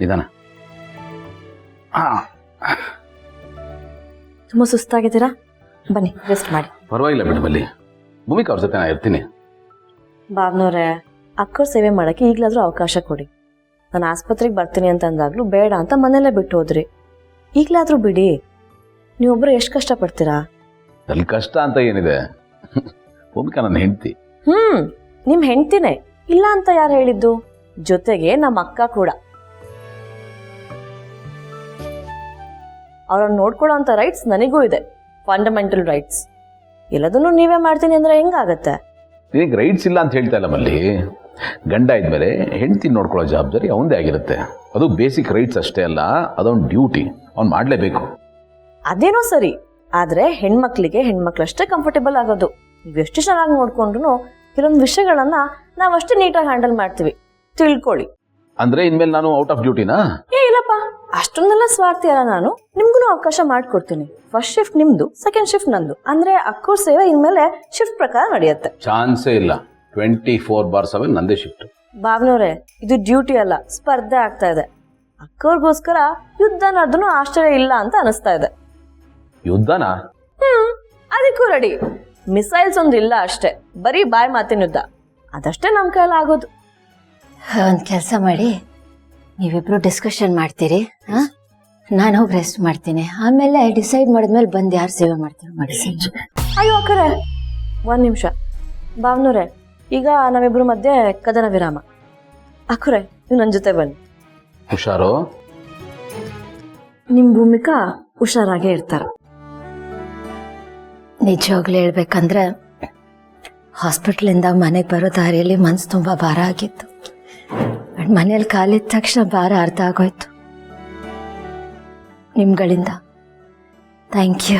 ನಿಧಾನ. ತುಂಬ ಸುಸ್ತಾಗಿದ್ದೀರಾ? ಬನ್ನಿ ರೆಸ್ಟ್ ಮಾಡಿ. ಪರವಾಗಿಲ್ಲ ಬಿಡು ಮಲ್ಲಿ, ಭೂಮಿಕಾ ಅವ್ರ ಜೊತೆ ನಾ ಇರ್ತೀನಿ. ಬಾಬ್ನವ್ರೆ, ಅಕ್ಕವ್ರ ಸೇವೆ ಮಾಡೋಕ್ಕೆ ಈಗಲಾದರೂ ಅವಕಾಶ ಕೊಡಿ. ನಾನು ಆಸ್ಪತ್ರೆಗೆ ಬರ್ತೀನಿ ಅಂತ ಅಂದಾಗಲೂ ಬೇಡ ಅಂತ ಮನೆಯಲ್ಲೇ ಬಿಟ್ಟು ಹೋದ್ರಿ. ಈಗಲಾದರೂ ಬಿಡಿ. ನೀವೊಬ್ಬರು ಎಷ್ಟು ಕಷ್ಟಪಡ್ತೀರಾ? ಅಲ್ಲಿ ಕಷ್ಟ ಅಂತ ಏನಿದೆ, ಭೂಮಿಕಾ ನನ್ನ ಹೆಂಡತಿ. ನಿಮ್ಮ ಹೆಂಡ್ತಿನೇ, ಇಲ್ಲ ಅಂತ ಯಾರು ಹೇಳಿದ್ದು? ಜೊತೆಗೆ ನಮ್ಮ ಅಕ್ಕ ಕೂಡ. ಅವ್ರನ್ನ ನೋಡ್ಕೊಳ್ಳೋ ಅಂತ ರೈಟ್ಸ್ ನನಗೂ ಇದೆ, ಫಂಡಮೆಂಟಲ್ ರೈಟ್ಸ್. ಎಲ್ಲದನ್ನು ನೀವೇ ಮಾಡ್ತೀನಿ ಅಂದ್ರೆ ಹೆಂಗಾಗತ್ತೆ? ನಿನಗೆ ರೈಟ್ಸ್ ಇಲ್ಲ ಅಂತ ಹೇಳ್ತಾ ಇಲ್ಲ ಮಲ್ಲಿ. ಗಂಡ ಇದ್ಮೇಲೆ ಹೆಂಡತಿ ನೋಡ್ಕೊಳ್ಳೋ ಜವಾಬ್ದಾರಿ ಅವಂದೇ ಆಗಿರುತ್ತೆ. ಅದು ಬೇಸಿಕ್ ರೈಟ್ಸ್ ಅಷ್ಟೇ ಅಲ್ಲ, ಅದೊಂದು ಡ್ಯೂಟಿ, ಅವ್ನು ಮಾಡಲೇಬೇಕು. ಅದೇನೋ ಸರಿ, ಆದ್ರೆ ಹೆಣ್ಮಕ್ಳಿಗೆ ಹೆಣ್ಮಕ್ಳಷ್ಟೇ ಕಂಫರ್ಟೇಬಲ್ ಆಗೋದು. ನೀವೆಷ್ಟು ಚೆನ್ನಾಗಿ ನೋಡ್ಕೊಂಡ್ರು ಕೆಲವೊಂದು ವಿಷಯಗಳನ್ನ ನಾವಷ್ಟೇ ನೀಟಾಗಿ ಹ್ಯಾಂಡಲ್ ಮಾಡ್ತೀವಿ, ತಿಳ್ಕೊಳ್ಳಿ. ಅಂದ್ರೆ ಇನ್ಮೇಲೆ ನಾನು ಔಟ್ ಆಫ್ ಡ್ಯೂಟಿನಾ? ಇಲ್ಲಪ್ಪ, ಅಷ್ಟೊಂದೆಲ್ಲ ಸ್ವಾರ್ಥಿ ಅಲ್ಲ ನಾನು. ನಿಮ್ಗೂ ಅವಕಾಶ ಮಾಡ್ಕೊಡ್ತೀನಿ. ಫಸ್ಟ್ ಶಿಫ್ಟ್ ನಿಮ್ದು, ಸೆಕೆಂಡ್ ಶಿಫ್ಟ್ ನಂದು. ಅಂದ್ರೆ ಅಕ್ಕವ್ರ ಸೇವೆ ಇನ್ಮೇಲೆ ಶಿಫ್ಟ್ ಪ್ರಕಾರ ನಡೆಯುತ್ತೆ. ಚಾನ್ಸೇ ಇಲ್ಲ. 24/7 ನಂದೇ ಶಿಫ್ಟ್. ಬಾಬ್ನವ್ರೆ, ಇದು ಡ್ಯೂಟಿ ಅಲ್ಲ, ಸ್ಪರ್ಧೆ ಆಗ್ತಾ ಇದೆ. ಅಕ್ಕವ್ರಿಗೋಸ್ಕರ ಯುದ್ಧ ಅನ್ನೋದನ್ನು ಆಶ್ಚರ್ಯ ಇಲ್ಲ ಅಂತ ಅನಿಸ್ತಾ ಇದೆ. ಯುದ್ಧನಾ? ಅದಕ್ಕೂ ರೆಡಿ. ಮಿಸೈಲ್ಸ್ ಒಂದು ಇಲ್ಲ ಅಷ್ಟೇ, ಬರೀ ಬಾಯ್ ಮಾತಿನ ಯುದ್ಧ. ಅದಷ್ಟೇ ನಮ್ಮ ಕೈಯಲ್ಲಿ ಆಗೋದು. ಒಂದು ಕೆಲಸ ಮಾಡಿ, ನೀವಿಬ್ರು ಡಿಸ್ಕಷನ್ ಮಾಡ್ತೀರಿ, ನಾನು ಹೋಗಿ ರೆಸ್ಟ್ ಮಾಡ್ತೀನಿ. ಆಮೇಲೆ ಡಿಸೈಡ್ ಮಾಡಿದ್ಮೇಲೆ ಬಂದು ಯಾರು ಸೇವೆ ಮಾಡ್ತೀವಿ ಮಾಡಿ. ಅಯ್ಯೋ ಅಕ್ಕರೆ, ಒಂದು ನಿಮಿಷ. ಬಾವ್ನವ್ರೆ, ಈಗ ನಾವಿಬ್ರು ಮಧ್ಯೆ ಕದನ ವಿರಾಮ. ಅಕ್ಕರೆ, ನೀವು ನನ್ನ ಜೊತೆ ಬನ್ನಿ. ಹುಷಾರು. ನಿಮ್ಮ ಭೂಮಿಕಾ ಹುಷಾರಾಗೇ ಇರ್ತಾರ. ನಿಜವಾಗ್ಲೂ ಹೇಳ್ಬೇಕಂದ್ರೆ ಹಾಸ್ಪಿಟ್ಲಿಂದ ಮನೆಗೆ ಬರೋ ದಾರಿಯಲ್ಲಿ ಮನ್ಸು ತುಂಬ ಭಾರ ಆಗಿತ್ತು. ಮನೇಲಿ ಕಾಲಿದ ತಕ್ಷಣ ಭಾರ ಅರ್ಥ ಆಗೋಯ್ತು. ನಿಮ್ಗಳಿಂದ ಥ್ಯಾಂಕ್ ಯು.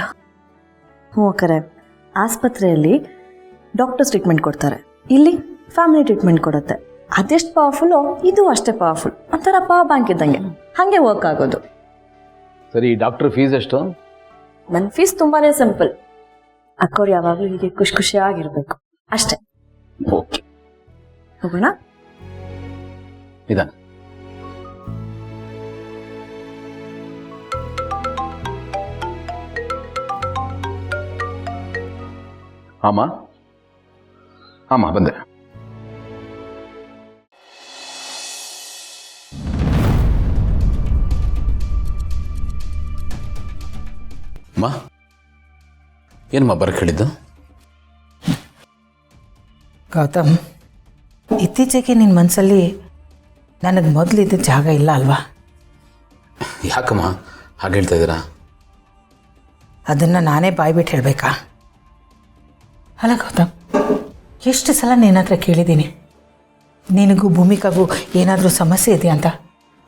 ಹ್ಞೂ ಅಕ್ಕರೆ, ಆಸ್ಪತ್ರೆಯಲ್ಲಿ ಡಾಕ್ಟರ್ಸ್ ಟ್ರೀಟ್ಮೆಂಟ್ ಕೊಡ್ತಾರೆ, ಇಲ್ಲಿ ಫ್ಯಾಮಿಲಿ ಟ್ರೀಟ್ಮೆಂಟ್ ಕೊಡುತ್ತೆ. ಅದೆಷ್ಟು ಪವರ್ಫುಲ್ಲು, ಇದು ಅಷ್ಟೇ ಪವರ್ಫುಲ್. ಒಂಥರ ಪವರ್ ಬ್ಯಾಂಕ್ ಇದ್ದಂಗೆ, ಹಾಗೆ ವರ್ಕ್ ಆಗೋದು. ಸರಿ, ಡಾಕ್ಟರ್ ಫೀಸ್ ಎಷ್ಟು? ನನ್ನ ಫೀಸ್ ತುಂಬಾನೇ ಸಿಂಪಲ್. ಅಕ್ಕವ್ರು ಯಾವಾಗಲೂ ಹೀಗೆ ಖುಷಿ ಖುಷಿಯಾಗಿರ್ಬೇಕು ಅಷ್ಟೇ. ಓಕೆ, ಹೋಗೋಣ. ನಿಧಾನ. ಆಮ ಬಂದೆ. ಅಮ್ಮ, ಏನಮ್ಮ ಬರಕ್ಕೆ ಹೇಳಿದ್ದು? ಗೌತಮ್, ಇತ್ತೀಚೆಗೆ ನಿನ್ನ ಮನಸ್ಸಲ್ಲಿ ನನಗೆ ಮೊದಲಿದ್ದ ಜಾಗ ಇಲ್ಲ ಅಲ್ವಾ? ಯಾಕಮ್ಮ ಹಾಗೆ ಹೇಳ್ತಾ ಇದ್ದೀರಾ? ಅದನ್ನು ನಾನೇ ಬಾಯ್ಬಿಟ್ಟು ಹೇಳಬೇಕಾ? ಅಲ್ಲ ಗೌತಮ್, ಎಷ್ಟು ಸಲ ನಿನ್ನ ಹತ್ರ ಕೇಳಿದ್ದೀನಿ ನಿನಗೂ ಭೂಮಿಕಾಗೂ ಏನಾದರೂ ಸಮಸ್ಯೆ ಇದೆಯಾ ಅಂತ.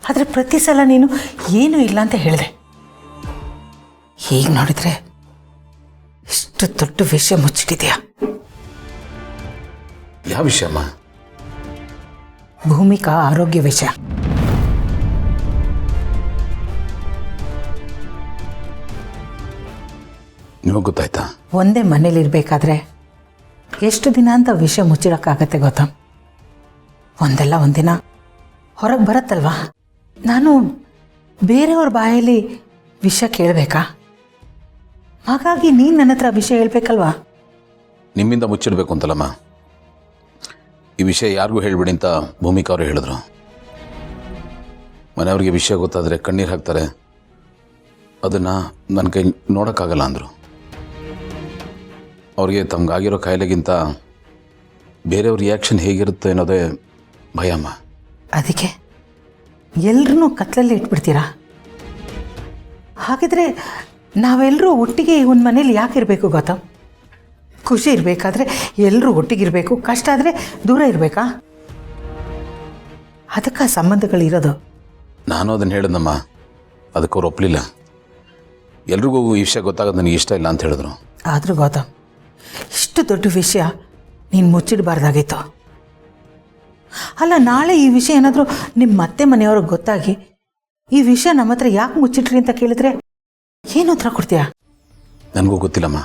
ಆದರೆ ಪ್ರತಿ ಸಲ ನೀನು ಏನೂ ಇಲ್ಲ ಅಂತ ಹೇಳಿದೆ. ಹೀಗೆ ನೋಡಿದರೆ ಇಷ್ಟು ದೊಡ್ಡ ವಿಷಯ ಮುಚ್ಚಿಟ್ಟಿದೆಯಾ? ಯಾವ ವಿಷಯಮ್ಮ? ಭೂಮಿಕಾ ಆರೋಗ್ಯ ವಿಷಯ. ನಿಮಗೆ ಗೊತ್ತಾಯ್ತಾ? ಒಂದೇ ಮನೇಲಿರಬೇಕಾದ್ರೆ ಎಷ್ಟು ದಿನ ಅಂತ ವಿಷಯ ಮುಚ್ಚಿಡೋಕ್ಕಾಗತ್ತೆ ಗೌತಮ್? ಒಂದಲ್ಲ ಒಂದಿನ ಹೊರಗೆ ಬರುತ್ತಲ್ವಾ? ನಾನು ಬೇರೆಯವ್ರ ಬಾಯಲ್ಲಿ ವಿಷಯ ಕೇಳಬೇಕಾ? ಹಾಗಾಗಿ ನೀನು ನನ್ನ ಹತ್ರ ವಿಷಯ ಹೇಳ್ಬೇಕಲ್ವಾ? ನಿಮ್ಮಿಂದ ಮುಚ್ಚಿಡಬೇಕು ಅಂತಲ್ಲಮ್ಮ. ಈ ವಿಷಯ ಯಾರಿಗೂ ಹೇಳ್ಬಿಡಿ ಅಂತ ಭೂಮಿಕಾ ಅವರು ಹೇಳಿದ್ರು. ಮನೆಯವ್ರಿಗೆ ವಿಷಯ ಗೊತ್ತಾದರೆ ಕಣ್ಣೀರು ಹಾಕ್ತಾರೆ, ಅದನ್ನು ನನ್ನ ಕೈ ನೋಡೋಕ್ಕಾಗಲ್ಲ ಅಂದರು. ಅವ್ರಿಗೆ ತಮಗಾಗಿರೋ ಕಾಯಿಲೆಗಿಂತ ಬೇರೆಯವ್ರ ರಿಯಾಕ್ಷನ್ ಹೇಗಿರುತ್ತೆ ಅನ್ನೋದೇ ಭಯಮ್ಮ. ಅದಕ್ಕೆ ಎಲ್ಲರೂ ಕತ್ಲಲ್ಲಿ ಇಟ್ಬಿಡ್ತೀರಾ? ಹಾಗಿದ್ರೆ ನಾವೆಲ್ಲರೂ ಒಟ್ಟಿಗೆ ಒಂದು ಮನೇಲಿ ಯಾಕೆ ಇರಬೇಕು ಗೌತಮ್? ಖುಷಿ ಇರಬೇಕಾದ್ರೆ ಎಲ್ಲರೂ ಒಟ್ಟಿಗಿರಬೇಕು, ಕಷ್ಟ ಆದರೆ ದೂರ ಇರಬೇಕಾ? ಅದಕ್ಕೆ ಸಂಬಂಧಗಳಿರೋದು. ನಾನು ಅದನ್ನು ಹೇಳಿದ್ನಮ್ಮ, ಅದಕ್ಕೆ ಅವ್ರು ಒಪ್ಪಲಿಲ್ಲ. ಎಲ್ರಿಗೂ ಈ ವಿಷಯ ಗೊತ್ತಾಗೋದು ನನಗೆ ಇಷ್ಟ ಇಲ್ಲ ಅಂತ ಹೇಳಿದ್ರು. ಆದರೂ ಗೌತಮ್, ಇಷ್ಟು ದೊಡ್ಡ ವಿಷಯ ನೀನು ಮುಚ್ಚಿಡಬಾರ್ದಾಗಿತ್ತು. ಅಲ್ಲ, ನಾಳೆ ಈ ವಿಷಯ ಏನಾದರೂ ನಿಮ್ಮ ಅತ್ತೆ ಮನೆಯವ್ರಿಗೆ ಗೊತ್ತಾಗಿ ಈ ವಿಷಯ ನಮ್ಮ ಹತ್ರ ಯಾಕೆ ಮುಚ್ಚಿಟ್ರಿ ಅಂತ ಕೇಳಿದ್ರೆ ಏನು ಉತ್ತರ ಕೊಡ್ತೀಯಾ? ನನಗೂ ಗೊತ್ತಿಲ್ಲಮ್ಮ,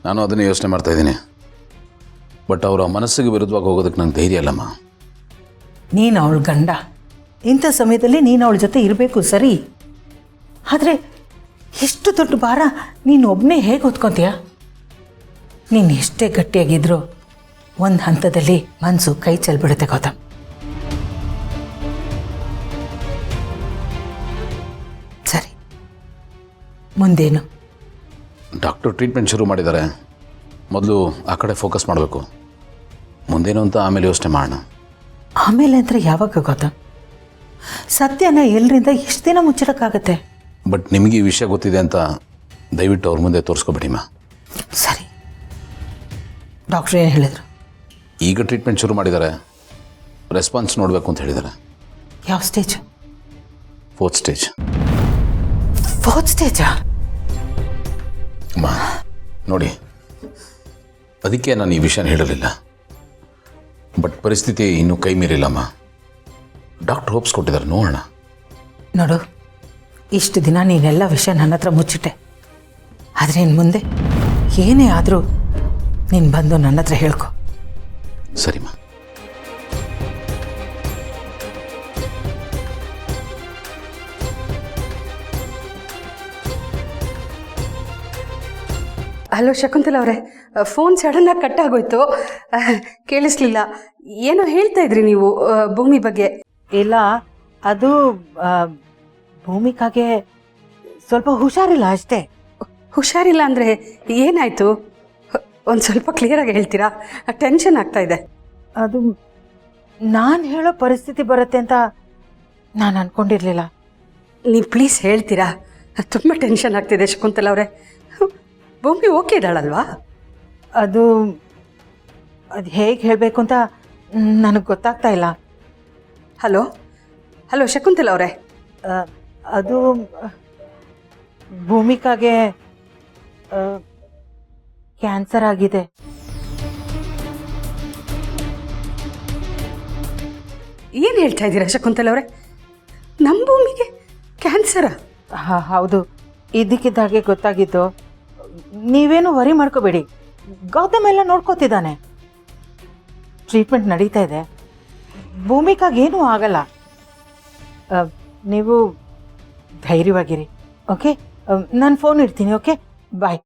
ನಾನು ಅದನ್ನೇ ಯೋಚನೆ ಮಾಡ್ತಾಯಿದ್ದೀನಿ. ಬಟ್ ಅವರ ಮನಸ್ಸಿಗೆ ವಿರುದ್ಧವಾಗಿ ಹೋಗೋದಕ್ಕೆ ನಂಗೆ ಧೈರ್ಯ ಅಲ್ಲಮ್ಮ. ನೀನು ಅವಳ ಗಂಡ, ಇಂಥ ಸಮಯದಲ್ಲಿ ನೀನು ಅವಳ ಜೊತೆ ಇರಬೇಕು ಸರಿ, ಆದರೆ ಎಷ್ಟು ದೊಡ್ಡ ಭಾರ ನೀನು ಒಬ್ಬನೇ ಹೇಗೆ ಹೊತ್ಕೊತೀಯ? ನೀನು ಎಷ್ಟೇ ಗಟ್ಟಿಯಾಗಿದ್ರೂ ಒಂದು ಹಂತದಲ್ಲಿ ಮನಸ್ಸು ಕೈ ಚೆಲ್ಬಿಡುತ್ತೆ ಗೌತಮ್. ಸರಿ, ಮುಂದೇನು? ಡಾಕ್ಟರ್ ಟ್ರೀಟ್ಮೆಂಟ್ ಶುರು ಮಾಡಿದ್ದಾರೆ. ಮೊದಲು ಆ ಕಡೆ ಫೋಕಸ್ ಮಾಡಬೇಕು. ಮುಂದೇನು ಅಂತ ಆಮೇಲೆ ಯೋಚನೆ ಮಾಡೋಣ. ಆಮೇಲೆ ಅಂದರೆ ಯಾವಾಗ ಗೌತಮ್? ಸತ್ಯನ ಎಲ್ಲರಿಂದ ಎಷ್ಟು ದಿನ ಮುಚ್ಚಡಕ್ಕಾಗತ್ತೆ? ಬಟ್ ನಿಮಗೆ ಈ ವಿಷಯ ಗೊತ್ತಿದೆ ಅಂತ ದಯವಿಟ್ಟು ಅವ್ರ ಮುಂದೆ ತೋರಿಸ್ಕೊಬೇಡಿಮ್ಮ. ಸರಿ, ಡಾಕ್ಟ್ರ್ ಏನು ಹೇಳಿದ್ರು? ಈಗ ಟ್ರೀಟ್ಮೆಂಟ್ ಶುರು ಮಾಡಿದ್ದಾರೆ. ರೆಸ್ಪಾನ್ಸ್ ನೋಡಬೇಕು ಅಂತ ಹೇಳಿದ್ದಾರೆ. ಯಾವ ಸ್ಟೇಜ್? 4th stage. 4th ಸ್ಟೇಜಾ? ಅಮ್ಮ ನೋಡಿ, ಅದಕ್ಕೆ ನಾನು ಈ ವಿಷಯನ ಹೇಳಲಿಲ್ಲ. ಬಟ್ ಪರಿಸ್ಥಿತಿ ಇನ್ನೂ ಕೈ ಮೀರಿಲ್ಲಮ್ಮ. ಡಾಕ್ಟರ್ ಹೋಪ್ಸ್ ಕೊಟ್ಟಿದ್ದಾರೆ, ನೋಡೋಣ. ನೋಡು, ಇಷ್ಟು ದಿನ ನೀನೆಲ್ಲ ವಿಷಯ ನನ್ನ ಹತ್ರ ಮುಚ್ಚಿಟ್ಟೆ. ಆದರೆ ಇನ್ನು ಮುಂದೆ ಏನೇ ಆದರೂ ನೀನು ಬಂದು ನನ್ನ ಹತ್ರ ಹೇಳ್ಕೊ. ಸರಿಮ್ಮ. ಹಲೋ ಶಕುಂತಲ ಅವರೇ, ಫೋನ್ ಸಡನ್ನಾಗಿ ಕಟ್ ಆಗೋಯ್ತು, ಕೇಳಿಸ್ಲಿಲ್ಲ. ಏನೋ ಹೇಳ್ತಾ ಇದ್ರಿ ನೀವು ಭೂಮಿ ಬಗ್ಗೆ. ಇಲ್ಲ, ಅದು ಭೂಮಿಕಾಗೆ ಸ್ವಲ್ಪ ಹುಷಾರಿಲ್ಲ ಅಷ್ಟೇ. ಹುಷಾರಿಲ್ಲ ಅಂದರೆ ಏನಾಯಿತು? ಒಂದು ಸ್ವಲ್ಪ ಕ್ಲಿಯರಾಗಿ ಹೇಳ್ತೀರಾ? ಟೆನ್ಷನ್ ಆಗ್ತಾ ಇದೆ. ಅದು ನಾನು ಹೇಳೋ ಪರಿಸ್ಥಿತಿ ಬರುತ್ತೆ ಅಂತ ನಾನು ಅಂದ್ಕೊಂಡಿರಲಿಲ್ಲ. ನೀವು ಪ್ಲೀಸ್ ಹೇಳ್ತೀರಾ? ತುಂಬ ಟೆನ್ಷನ್ ಆಗ್ತಿದೆ ಶಕುಂತಲ ಅವರೇ. ಭೂಮಿ ಓಕೆ ಇದ್ದಾಳಲ್ವಾ? ಅದು ಹೇಗೆ ಹೇಳಬೇಕು ಅಂತ ನನಗೆ ಗೊತ್ತಾಗ್ತಾ ಇಲ್ಲ. ಹಲೋ ಹಲೋ ಶಕುಂತಲ ಅವರೇ, ಅದು ಭೂಮಿಕಾಗೆ ಕ್ಯಾನ್ಸರ್ ಆಗಿದೆ. ಏನು ಹೇಳ್ತಾ ಇದ್ದೀರಾ ಶಕುಂತಲ ಅವರೇ? ನಮ್ಮ ಭೂಮಿಗೆ ಕ್ಯಾನ್ಸರಾ? ಹೌದು, ಇದ್ದಕ್ಕಿದ್ದಾಗೆ ಗೊತ್ತಾಗಿತ್ತು. ನೀವೇನು ವರಿ ಮಾಡ್ಕೋಬೇಡಿ, ಗೌತಮ್ ಎಲ್ಲ ನೋಡ್ಕೋತಿದ್ದಾನೆ. ಟ್ರೀಟ್ಮೆಂಟ್ ನಡೀತಾ ಇದೆ, ಭೂಮಿಕಾಗೇನೂ ಆಗಲ್ಲ. ನೀವು ಧೈರ್ಯವಾಗಿರಿ, ಓಕೆ? ನಾನು ಫೋನ್ ಇಡ್ತೀನಿ, ಓಕೆ? ಬಾಯ್.